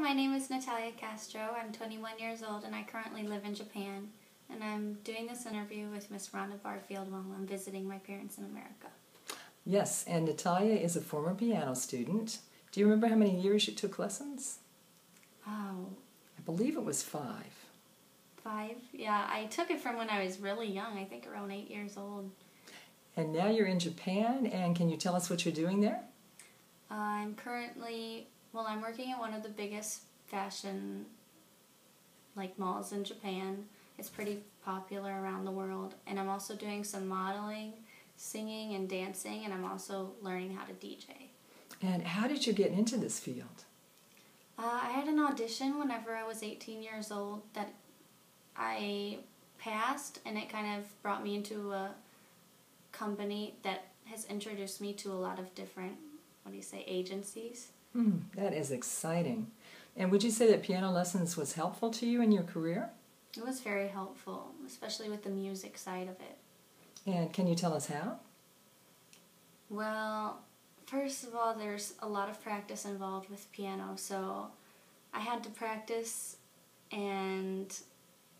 my name is Natalia Castro. I'm 21 years old and I currently live in Japan. And I'm doing this interview with Miss Rhonda Barfield while I'm visiting my parents in America. Yes, and Natalia is a former piano student. Do you remember how many years you took lessons? Oh. I believe it was 5. 5? Yeah, I took it from when I was really young, I think around 8 years old. And now you're in Japan, and can you tell us what you're doing there? I'm currently, I'm working at one of the biggest fashion malls in Japan. It's pretty popular around the world. And I'm also doing some modeling, singing, and dancing, and I'm also learning how to DJ. And how did you get into this field? I had an audition whenever I was 18 years old that I passed, and it kind of brought me into a company that has introduced me to a lot of different, agencies. That is exciting. And would you say that piano lessons was helpful to you in your career? It was very helpful, especially with the music side of it. And can you tell us how? Well, first of all, there's a lot of practice involved with piano, so I had to practice, and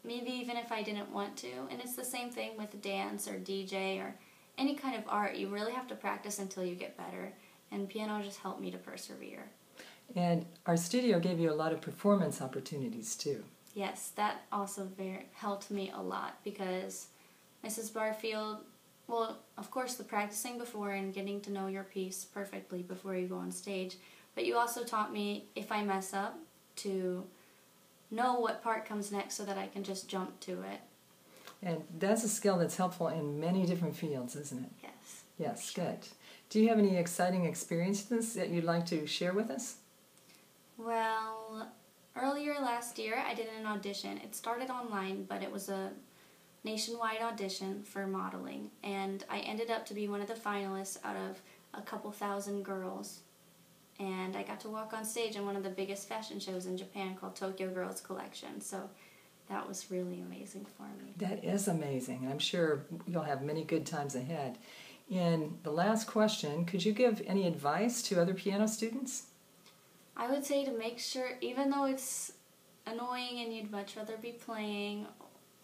maybe even if I didn't want to. And it's the same thing with dance or DJ or any kind of art. You really have to practice until you get better, and piano just helped me to persevere. And our studio gave you a lot of performance opportunities too. Yes, that also helped me a lot because Mrs. Barfield, of course the practicing before and getting to know your piece perfectly before you go on stage, but you also taught me if I mess up to know what part comes next so that I can just jump to it. And that's a skill that's helpful in many different fields, isn't it? Yes. Yes, sure. Good. Do you have any exciting experiences that you'd like to share with us? Well, earlier last year I did an audition. It started online, but it was a nationwide audition for modeling, and I ended up to be one of the finalists out of a couple thousand girls. And I got to walk on stage in one of the biggest fashion shows in Japan called Tokyo Girls Collection, so that was really amazing for me. That is amazing. I'm sure you'll have many good times ahead. In the last question, could you give any advice to other piano students? I would say to make sure, even though it's annoying and you'd much rather be playing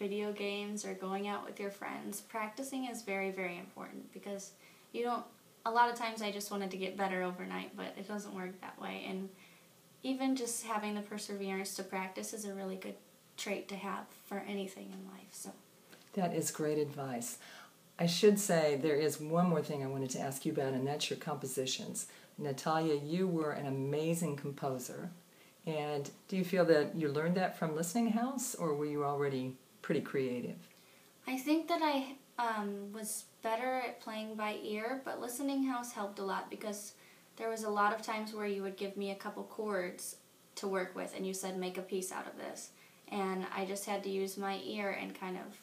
video games or going out with your friends, practicing is very, very important because a lot of times I just wanted to get better overnight, but it doesn't work that way. And even just having the perseverance to practice is a really good trait to have for anything in life. So that is great advice. I should say there is one more thing I wanted to ask you about, and that's your compositions. Natalia, you were an amazing composer. And do you feel that you learned that from Listening House, or were you already pretty creative? I think that I was better at playing by ear, but Listening House helped a lot because there was a lot of times where you would give me a couple chords to work with, and you said, make a piece out of this. And I just had to use my ear and kind of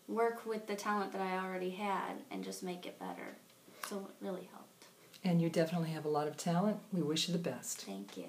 work with the talent that I already had and just make it better. So it really helped. And you definitely have a lot of talent. We wish you the best. Thank you.